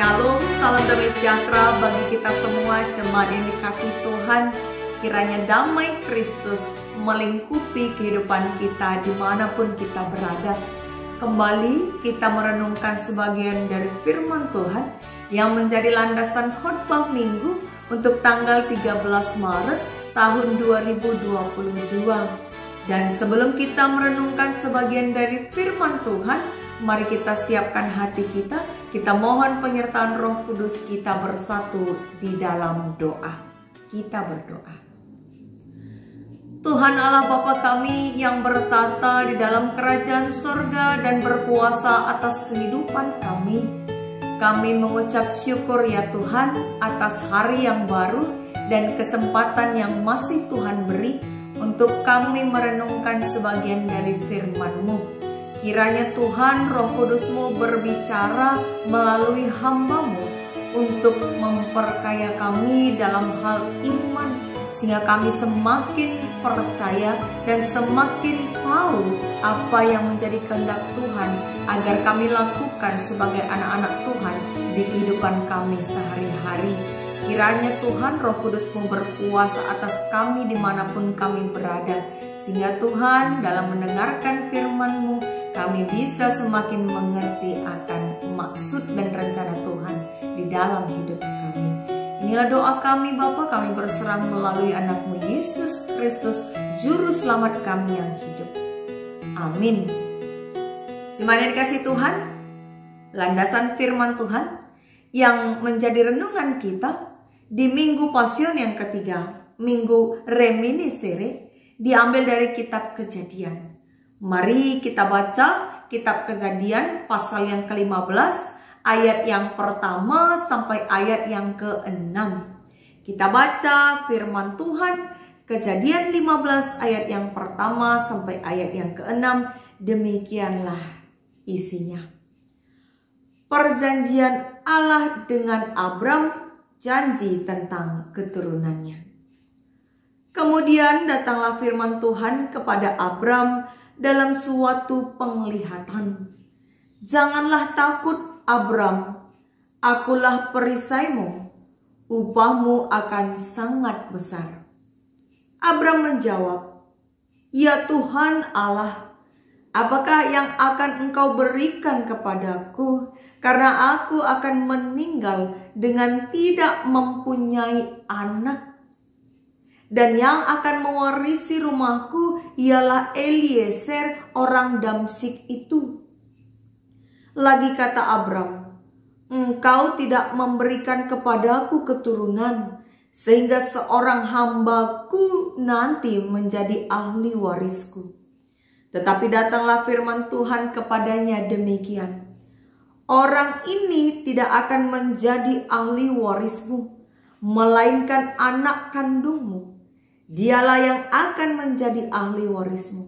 Shalom, salam damai sejahtera bagi kita semua jemaat yang dikasihi Tuhan. Kiranya damai Kristus melingkupi kehidupan kita dimanapun kita berada. Kembali kita merenungkan sebagian dari firman Tuhan yang menjadi landasan khotbah minggu untuk tanggal 13 Maret tahun 2022. Dan sebelum kita merenungkan sebagian dari firman Tuhan, mari kita siapkan hati kita. Kita mohon penyertaan Roh Kudus, kita bersatu di dalam doa. Kita berdoa. Tuhan Allah Bapa kami yang bertata di dalam kerajaan sorga dan berkuasa atas kehidupan kami. Kami mengucap syukur ya Tuhan atas hari yang baru dan kesempatan yang masih Tuhan beri untuk kami merenungkan sebagian dari firman-Mu. Kiranya Tuhan Roh Kudus-Mu berbicara melalui hamba-Mu untuk memperkaya kami dalam hal iman, sehingga kami semakin percaya dan semakin tahu apa yang menjadi kehendak Tuhan agar kami lakukan sebagai anak-anak Tuhan di kehidupan kami sehari-hari. Kiranya Tuhan Roh Kudus-Mu berkuasa atas kami dimanapun kami berada, sehingga Tuhan dalam mendengarkan firman-Mu kami bisa semakin mengerti akan maksud dan rencana Tuhan di dalam hidup kami. Inilah doa kami Bapa, kami berserah melalui anak-Mu Yesus Kristus, Juru Selamat kami yang hidup. Amin. Jemaat yang dikasihi Tuhan, landasan firman Tuhan yang menjadi renungan kita di Minggu Pasion yang ketiga, Minggu Reminiscere, diambil dari kitab Kejadian. Mari kita baca kitab Kejadian pasal yang ke-15 ayat yang pertama sampai ayat yang ke-6. Kita baca firman Tuhan Kejadian 15 ayat yang pertama sampai ayat yang ke-6. Demikianlah isinya. Perjanjian Allah dengan Abram, janji tentang keturunannya. Kemudian datanglah firman Tuhan kepada Abram dalam suatu penglihatan. Janganlah takut Abram, akulah perisaimu, upahmu akan sangat besar. Abram menjawab, ya Tuhan Allah, apakah yang akan Engkau berikan kepadaku, karena aku akan meninggal dengan tidak mempunyai anak. Dan yang akan mewarisi rumahku ialah Eliezer orang Damsyik itu. Lagi kata Abram, engkau tidak memberikan kepadaku keturunan, sehingga seorang hambaku nanti menjadi ahli warisku. Tetapi datanglah firman Tuhan kepadanya demikian, orang ini tidak akan menjadi ahli warismu, melainkan anak kandungmu. Dialah yang akan menjadi ahli warismu.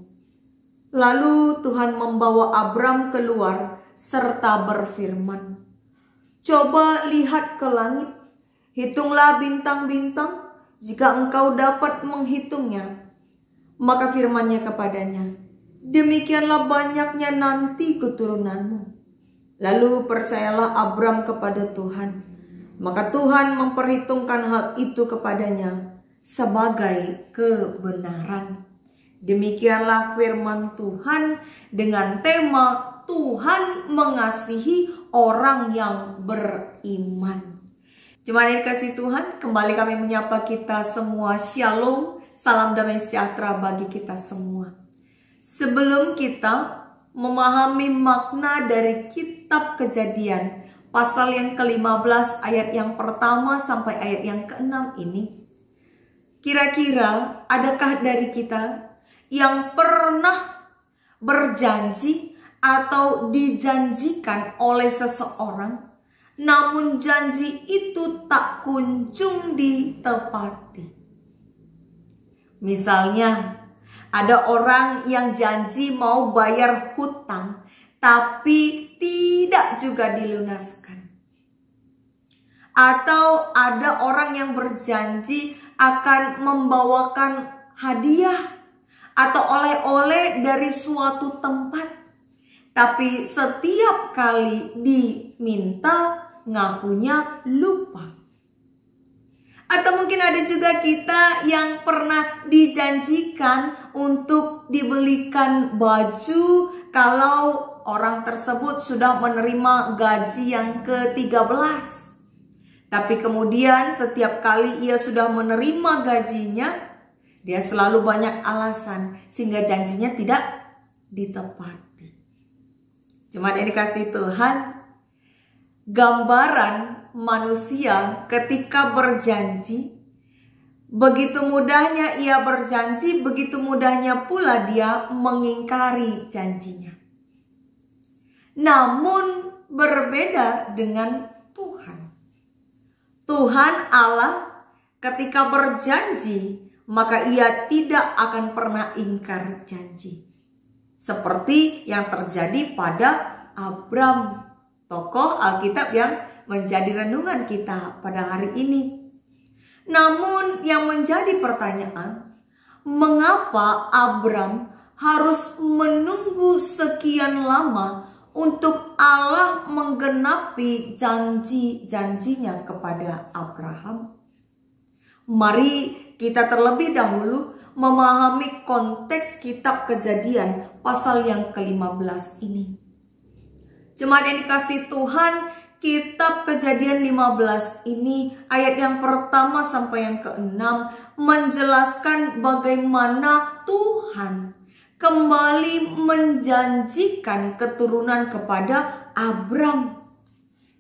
Lalu Tuhan membawa Abram keluar serta berfirman, coba lihat ke langit, hitunglah bintang-bintang jika engkau dapat menghitungnya. Maka firman-Nya kepadanya, demikianlah banyaknya nanti keturunanmu. Lalu percayalah Abram kepada Tuhan. Maka Tuhan memperhitungkan hal itu kepadanya sebagai kebenaran. Demikianlah firman Tuhan dengan tema Tuhan mengasihi orang yang beriman. Jemaat yang dikasihi Tuhan, kembali kami menyapa kita semua. Shalom, salam damai sejahtera bagi kita semua. Sebelum kita memahami makna dari kitab Kejadian pasal yang ke-15 ayat yang pertama sampai ayat yang ke-6 ini, kira-kira adakah dari kita yang pernah berjanji atau dijanjikan oleh seseorang, namun janji itu tak kunjung ditepati? Misalnya, ada orang yang janji mau bayar hutang, tapi tidak juga dilunaskan. Atau ada orang yang berjanji akan membawakan hadiah atau oleh-oleh dari suatu tempat, tapi setiap kali diminta ngakunya lupa. Atau mungkin ada juga kita yang pernah dijanjikan untuk dibelikan baju kalau orang tersebut sudah menerima gaji yang ke-13. Tapi kemudian setiap kali ia sudah menerima gajinya, dia selalu banyak alasan sehingga janjinya tidak ditepati. Cuman yang dikasih Tuhan, gambaran manusia ketika berjanji, begitu mudahnya ia berjanji, begitu mudahnya pula dia mengingkari janjinya. Namun berbeda dengan Tuhan. Tuhan Allah ketika berjanji, maka ia tidak akan pernah ingkar janji. Seperti yang terjadi pada Abram, tokoh Alkitab yang menjadi renungan kita pada hari ini. Namun yang menjadi pertanyaan, mengapa Abram harus menunggu sekian lama untuk Allah menggenapi janji-janjinya kepada Abraham? Mari kita terlebih dahulu memahami konteks kitab Kejadian pasal yang ke-15 ini. Jemaat yang dikasihi Tuhan, kitab Kejadian 15 ini ayat yang pertama sampai yang ke-6 menjelaskan bagaimana Tuhan kembali menjanjikan keturunan kepada Abram.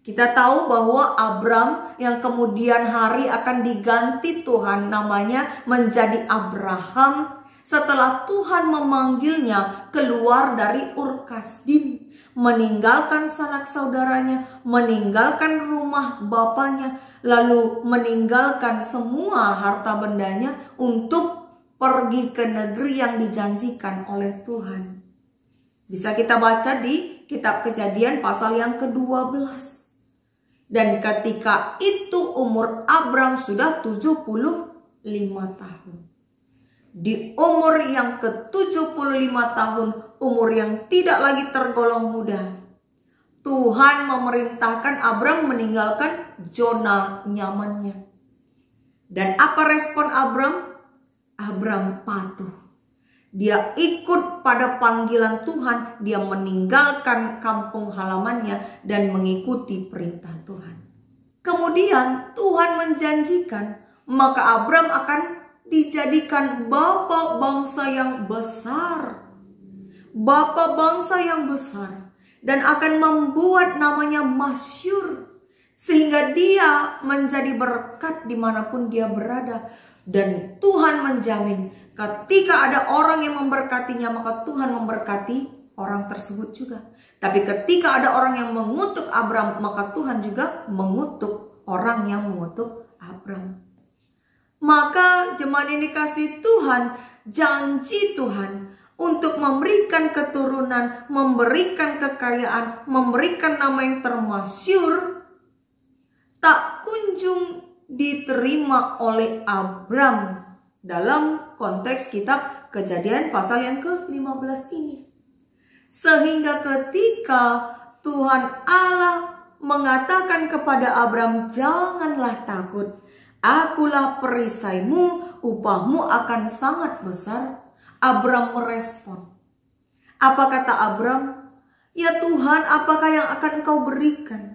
Kita tahu bahwa Abram yang kemudian hari akan diganti Tuhan namanya menjadi Abraham setelah Tuhan memanggilnya keluar dari Ur Kasdim, meninggalkan sanak saudaranya, meninggalkan rumah bapaknya, lalu meninggalkan semua harta bendanya untuk pergi ke negeri yang dijanjikan oleh Tuhan. Bisa kita baca di kitab Kejadian pasal yang ke-12. Dan ketika itu umur Abram sudah 75 tahun. Di umur yang ke-75 tahun, umur yang tidak lagi tergolong muda, Tuhan memerintahkan Abram meninggalkan zona nyamannya. Dan apa respon Abram? Abram patuh. Dia ikut pada panggilan Tuhan, dia meninggalkan kampung halamannya dan mengikuti perintah Tuhan. Kemudian Tuhan menjanjikan, maka Abram akan dijadikan bapa bangsa yang besar. Bapa bangsa yang besar. Dan akan membuat namanya masyhur. Sehingga dia menjadi berkat dimanapun dia berada. Dan Tuhan menjamin ketika ada orang yang memberkatinya, maka Tuhan memberkati orang tersebut juga. Tapi ketika ada orang yang mengutuk Abram, maka Tuhan juga mengutuk orang yang mengutuk Abram. Maka jemaat yang dikasihi Tuhan, janji Tuhan untuk memberikan keturunan, memberikan kekayaan, memberikan nama yang termasyhur, tak kunjung diterima oleh Abram dalam konteks kitab Kejadian pasal yang ke-15 ini. Sehingga ketika Tuhan Allah mengatakan kepada Abram, janganlah takut, akulah perisaimu, upahmu akan sangat besar. Abram merespon. Apa kata Abram? Ya Tuhan, apakah yang akan kau berikan?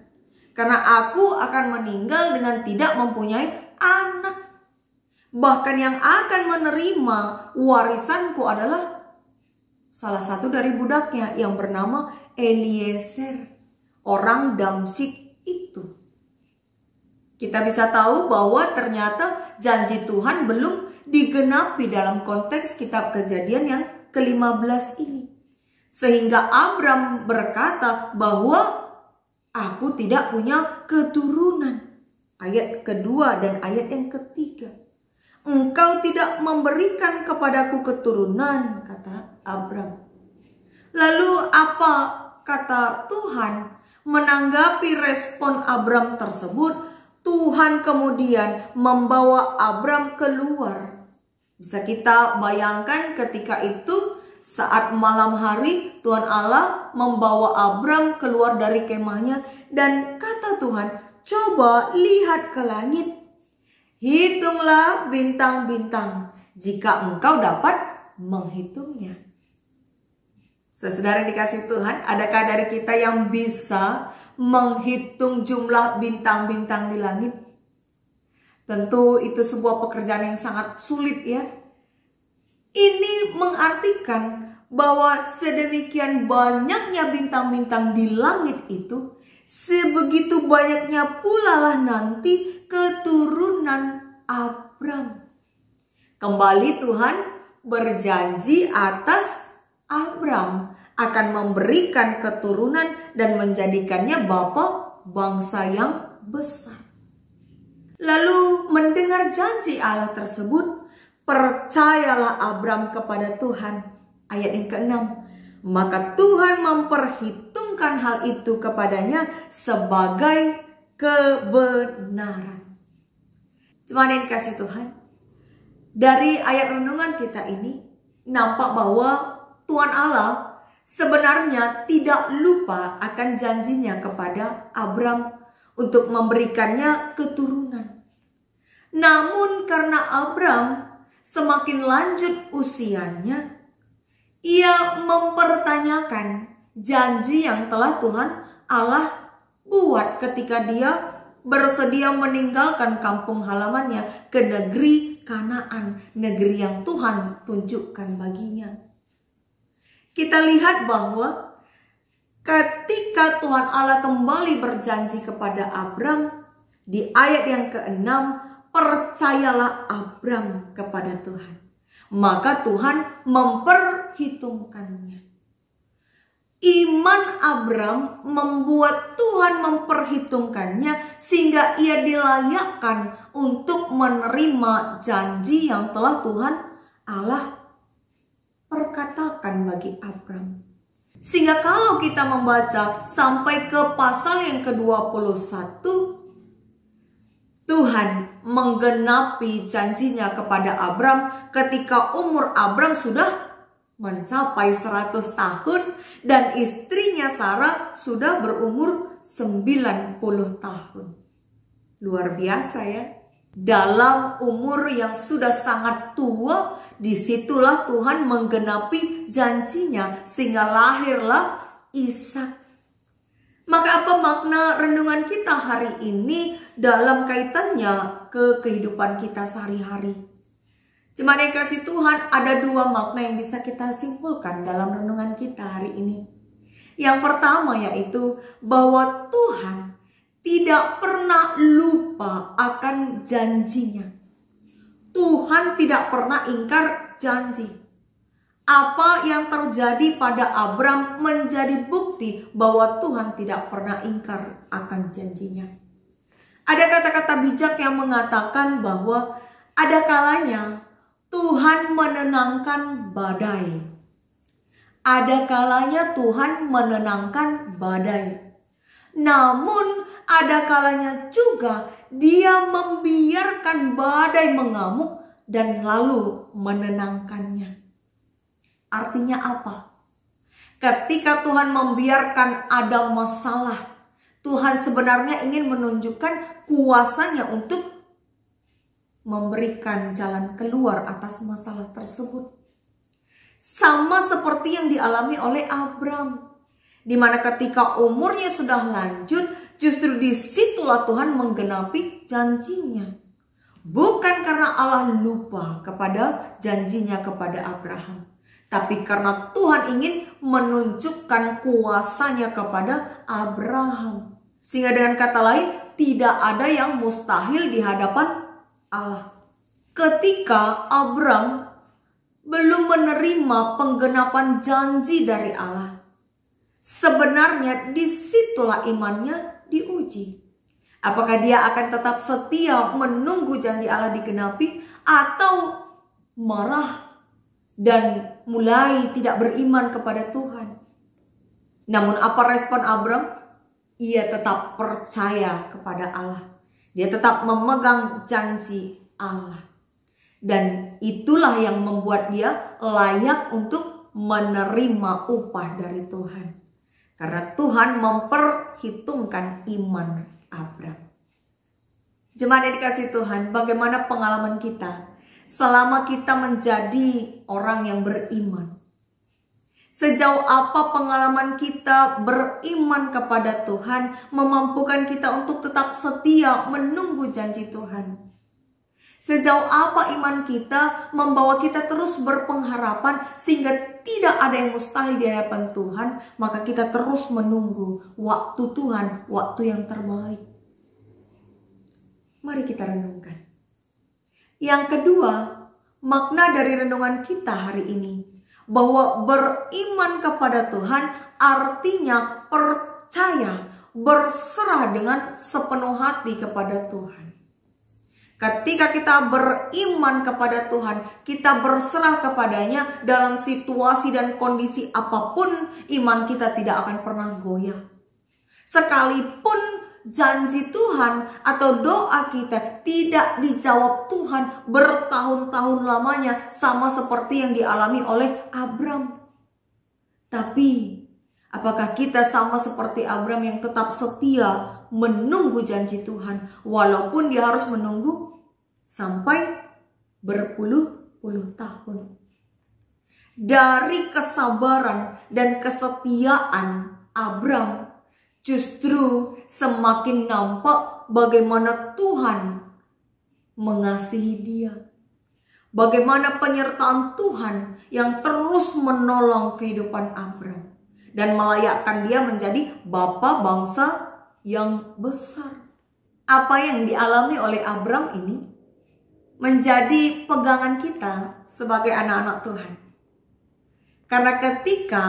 Karena aku akan meninggal dengan tidak mempunyai anak. Bahkan yang akan menerima warisanku adalah salah satu dari budaknya yang bernama Eliezer, orang Damsyik itu. Kita bisa tahu bahwa ternyata janji Tuhan belum digenapi dalam konteks kitab Kejadian yang ke-15 ini. Sehingga Abram berkata bahwa aku tidak punya keturunan. Ayat kedua dan ayat yang ketiga. Engkau tidak memberikan kepadaku keturunan, kata Abram. Lalu apa kata Tuhan? Menanggapi respon Abram tersebut, Tuhan kemudian membawa Abram keluar. Bisa kita bayangkan ketika itu Saat malam hari, Tuhan Allah membawa Abram keluar dari kemahnya dan kata Tuhan, "Coba lihat ke langit, hitunglah bintang-bintang jika engkau dapat menghitungnya." Saudara dikasih Tuhan, adakah dari kita yang bisa menghitung jumlah bintang-bintang di langit? Tentu itu sebuah pekerjaan yang sangat sulit ya. Ini mengartikan bahwa sedemikian banyaknya bintang-bintang di langit itu, sebegitu banyaknya pula lah nanti keturunan Abram. Kembali Tuhan berjanji atas Abram akan memberikan keturunan dan menjadikannya bapa bangsa yang besar. Lalu mendengar janji Allah tersebut, percayalah Abram kepada Tuhan. Ayat yang ke-6. Maka Tuhan memperhitungkan hal itu kepadanya sebagai kebenaran. Jemaat yang dikasihi Tuhan, dari ayat renungan kita ini nampak bahwa Tuhan Allah sebenarnya tidak lupa akan janjinya kepada Abram untuk memberikannya keturunan. Namun karena Abram semakin lanjut usianya, ia mempertanyakan janji yang telah Tuhan Allah buat ketika dia bersedia meninggalkan kampung halamannya ke negeri Kanaan, negeri yang Tuhan tunjukkan baginya. Kita lihat bahwa ketika Tuhan Allah kembali berjanji kepada Abram, di ayat yang ke-6, percayalah Abram kepada Tuhan. Maka Tuhan memperhitungkannya. Iman Abram membuat Tuhan memperhitungkannya sehingga ia dilayakkan untuk menerima janji yang telah Tuhan Allah perkatakan bagi Abram. Sehingga kalau kita membaca sampai ke pasal yang ke-21, Tuhan menggenapi janjinya kepada Abram ketika umur Abram sudah mencapai 100 tahun dan istrinya Sarah sudah berumur 90 tahun. Luar biasa ya. Dalam umur yang sudah sangat tua, disitulah Tuhan menggenapi janjinya sehingga lahirlah Ishak. Maka apa makna renungan kita hari ini dalam kaitannya ke kehidupan kita sehari-hari? Jemaat yang kasih Tuhan, ada dua makna yang bisa kita simpulkan dalam renungan kita hari ini. Yang pertama yaitu bahwa Tuhan tidak pernah lupa akan janjinya. Tuhan tidak pernah ingkar janji. Apa yang terjadi pada Abram menjadi bukti bahwa Tuhan tidak pernah ingkar akan janjinya. Ada kata-kata bijak yang mengatakan bahwa ada kalanya Tuhan menenangkan badai. Ada kalanya Tuhan menenangkan badai. Namun ada kalanya juga Dia membiarkan badai mengamuk dan lalu menenangkannya. Artinya apa? Ketika Tuhan membiarkan ada masalah, Tuhan sebenarnya ingin menunjukkan kuasanya untuk memberikan jalan keluar atas masalah tersebut. Sama seperti yang dialami oleh Abram, di mana ketika umurnya sudah lanjut, justru disitulah Tuhan menggenapi janjinya. Bukan karena Allah lupa kepada janjinya kepada Abraham, tapi karena Tuhan ingin menunjukkan kuasanya kepada Abraham. Sehingga dengan kata lain, tidak ada yang mustahil di hadapan Allah. Ketika Abram belum menerima penggenapan janji dari Allah, sebenarnya disitulah imannya diuji. Apakah dia akan tetap setia menunggu janji Allah digenapi, atau marah dan mulai tidak beriman kepada Tuhan? Namun apa respon Abram? Ia tetap percaya kepada Allah. Dia tetap memegang janji Allah. Dan itulah yang membuat dia layak untuk menerima upah dari Tuhan. Karena Tuhan memperhitungkan iman Abram. Jemaat yang dikasihi Tuhan, bagaimana pengalaman kita selama kita menjadi orang yang beriman? Sejauh apa pengalaman kita beriman kepada Tuhan memampukan kita untuk tetap setia menunggu janji Tuhan? Sejauh apa iman kita membawa kita terus berpengharapan sehingga tidak ada yang mustahil di hadapan Tuhan, maka kita terus menunggu waktu Tuhan, waktu yang terbaik. Mari kita renungkan. Yang kedua, makna dari renungan kita hari ini, bahwa beriman kepada Tuhan artinya percaya, berserah dengan sepenuh hati kepada Tuhan. Ketika kita beriman kepada Tuhan, kita berserah kepadanya dalam situasi dan kondisi apapun, iman kita tidak akan pernah goyah. Sekalipun janji Tuhan atau doa kita tidak dijawab Tuhan bertahun-tahun lamanya, sama seperti yang dialami oleh Abram. Tapi apakah kita sama seperti Abram yang tetap setia menunggu janji Tuhan, walaupun dia harus menunggu sampai berpuluh-puluh tahun? Dari kesabaran dan kesetiaan Abram, justru semakin nampak bagaimana Tuhan mengasihi dia. Bagaimana penyertaan Tuhan yang terus menolong kehidupan Abram dan melayakkan dia menjadi bapa bangsa yang besar. Apa yang dialami oleh Abram ini menjadi pegangan kita sebagai anak-anak Tuhan. Karena ketika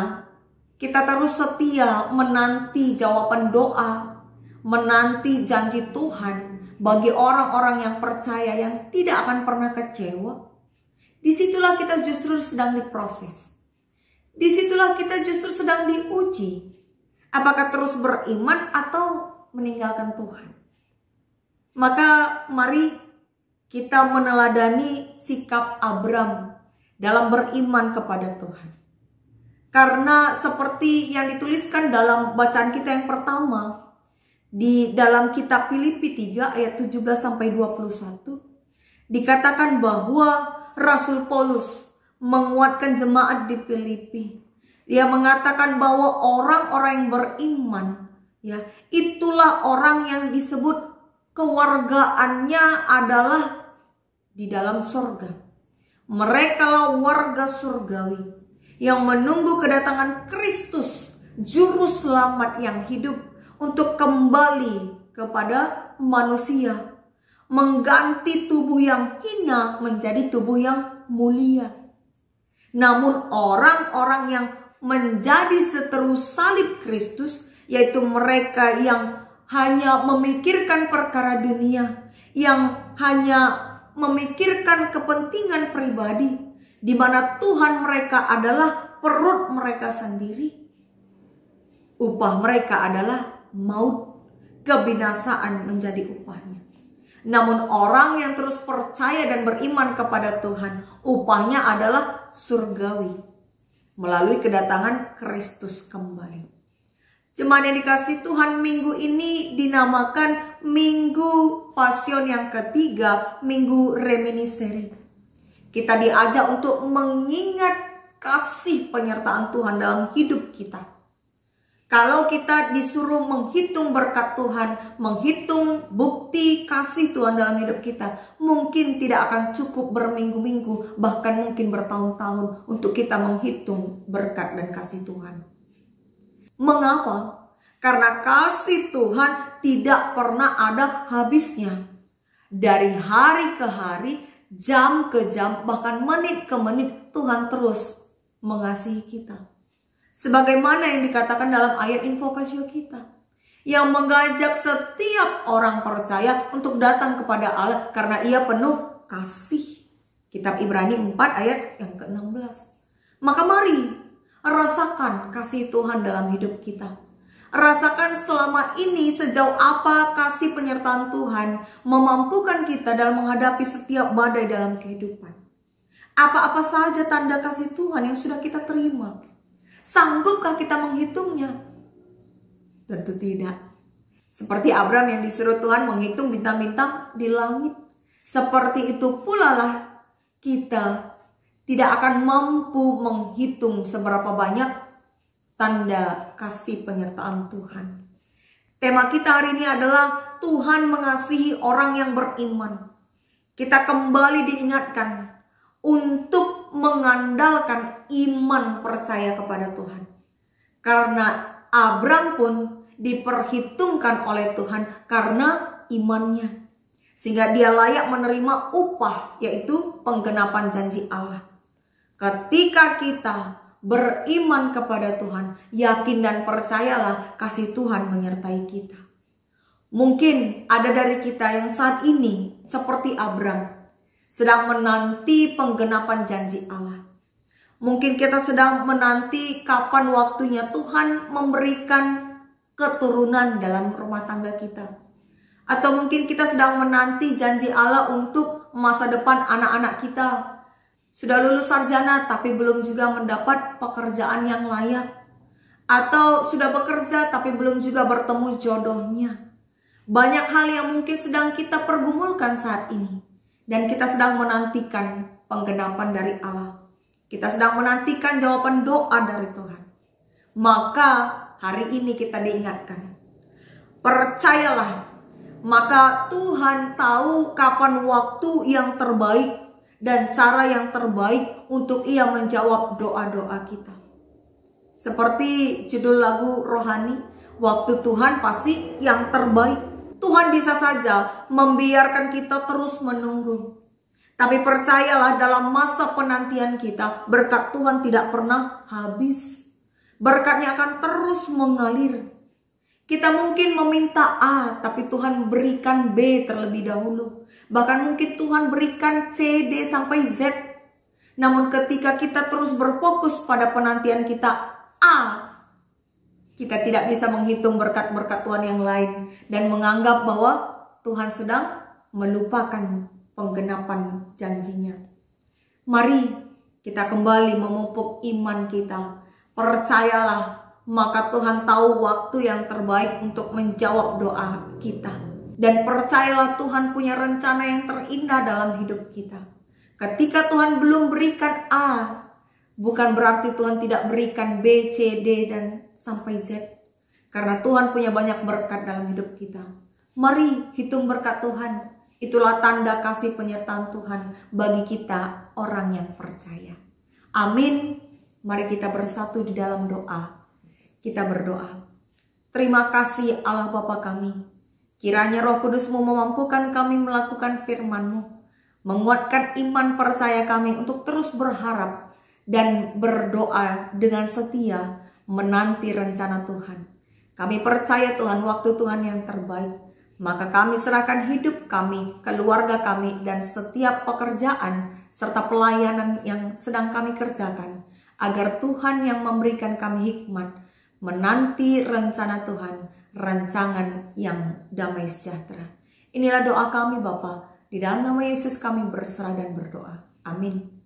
kita terus setia menanti jawaban doa, menanti janji Tuhan bagi orang-orang yang percaya, yang tidak akan pernah kecewa, disitulah kita justru sedang diproses. Disitulah kita justru sedang diuji. Apakah terus beriman atau meninggalkan Tuhan? Maka mari kita meneladani sikap Abram dalam beriman kepada Tuhan. Karena seperti yang dituliskan dalam bacaan kita yang pertama, di dalam kitab Filipi 3 ayat 17-21, dikatakan bahwa Rasul Paulus menguatkan jemaat di Filipi. Dia mengatakan bahwa orang-orang yang beriman, ya, itulah orang yang disebut kewargaannya adalah di dalam surga. Merekalah warga surgawi yang menunggu kedatangan Kristus, juru selamat yang hidup, untuk kembali kepada manusia, mengganti tubuh yang hina menjadi tubuh yang mulia. Namun orang-orang yang menjadi seteru salib Kristus, yaitu mereka yang hanya memikirkan perkara dunia, yang hanya memikirkan kepentingan pribadi, di mana Tuhan mereka adalah perut mereka sendiri, upah mereka adalah maut, kebinasaan menjadi upahnya. Namun orang yang terus percaya dan beriman kepada Tuhan, upahnya adalah surgawi, melalui kedatangan Kristus kembali. Jemaat yang dikasihi Tuhan, minggu ini dinamakan Minggu Pasion yang ketiga, Minggu Reminiscere. Kita diajak untuk mengingat kasih penyertaan Tuhan dalam hidup kita. Kalau kita disuruh menghitung berkat Tuhan, menghitung bukti kasih Tuhan dalam hidup kita, mungkin tidak akan cukup berminggu-minggu, bahkan mungkin bertahun-tahun untuk kita menghitung berkat dan kasih Tuhan. Mengapa? Karena kasih Tuhan tidak pernah ada habisnya. Dari hari ke hari, jam ke jam, bahkan menit ke menit, Tuhan terus mengasihi kita. Sebagaimana yang dikatakan dalam ayat invokasio kita, yang mengajak setiap orang percaya untuk datang kepada Allah karena ia penuh kasih. Kitab Ibrani 4 ayat yang ke-16. Maka mari rasakan kasih Tuhan dalam hidup kita. Rasakan selama ini sejauh apa kasih penyertaan Tuhan memampukan kita dalam menghadapi setiap badai dalam kehidupan. Apa-apa saja tanda kasih Tuhan yang sudah kita terima? Sanggupkah kita menghitungnya? Tentu tidak. Seperti Abraham yang disuruh Tuhan menghitung bintang-bintang di langit. Seperti itu pula lah kita tidak akan mampu menghitung seberapa banyak tanda kasih penyertaan Tuhan. Tema kita hari ini adalah Tuhan mengasihi orang yang beriman. Kita kembali diingatkan untuk mengandalkan iman percaya kepada Tuhan. Karena Abraham pun diperhitungkan oleh Tuhan karena imannya. Sehingga dia layak menerima upah, yaitu penggenapan janji Allah. Ketika kita beriman kepada Tuhan, yakin dan percayalah kasih Tuhan menyertai kita. Mungkin ada dari kita yang saat ini seperti Abraham sedang menanti penggenapan janji Allah. Mungkin kita sedang menanti kapan waktunya Tuhan memberikan keturunan dalam rumah tangga kita. Atau mungkin kita sedang menanti janji Allah untuk masa depan anak-anak kita. Sudah lulus sarjana tapi belum juga mendapat pekerjaan yang layak. Atau sudah bekerja tapi belum juga bertemu jodohnya. Banyak hal yang mungkin sedang kita pergumulkan saat ini. Dan kita sedang menantikan penggenapan dari Allah. Kita sedang menantikan jawaban doa dari Tuhan. Maka hari ini kita diingatkan. Percayalah, maka Tuhan tahu kapan waktu yang terbaik dan cara yang terbaik untuk Ia menjawab doa-doa kita. Seperti judul lagu rohani, waktu Tuhan pasti yang terbaik. Tuhan bisa saja membiarkan kita terus menunggu. Tapi percayalah dalam masa penantian kita, berkat Tuhan tidak pernah habis. Berkatnya akan terus mengalir. Kita mungkin meminta A, tapi Tuhan berikan B terlebih dahulu. Bahkan mungkin Tuhan berikan C, D, sampai Z. Namun ketika kita terus berfokus pada penantian kita A, kita tidak bisa menghitung berkat-berkat Tuhan yang lain. Dan menganggap bahwa Tuhan sedang melupakan penggenapan janjinya. Mari kita kembali memupuk iman kita. Percayalah, maka Tuhan tahu waktu yang terbaik untuk menjawab doa kita. Dan percayalah Tuhan punya rencana yang terindah dalam hidup kita. Ketika Tuhan belum berikan A, bukan berarti Tuhan tidak berikan B, C, D, dan sampai Z. Karena Tuhan punya banyak berkat dalam hidup kita. Mari hitung berkat Tuhan. Itulah tanda kasih penyertaan Tuhan bagi kita orang yang percaya. Amin. Mari kita bersatu di dalam doa. Kita berdoa. Terima kasih Allah Bapa kami. Kiranya Roh Kudus-Mu memampukan kami melakukan firman-Mu. Menguatkan iman percaya kami untuk terus berharap dan berdoa dengan setia menanti rencana Tuhan. Kami percaya Tuhan waktu Tuhan yang terbaik. Maka kami serahkan hidup kami, keluarga kami, dan setiap pekerjaan serta pelayanan yang sedang kami kerjakan. Agar Tuhan yang memberikan kami hikmat menanti rencana Tuhan, rancangan yang damai sejahtera. Inilah doa kami Bapa. Di dalam nama Yesus kami berserah dan berdoa. Amin.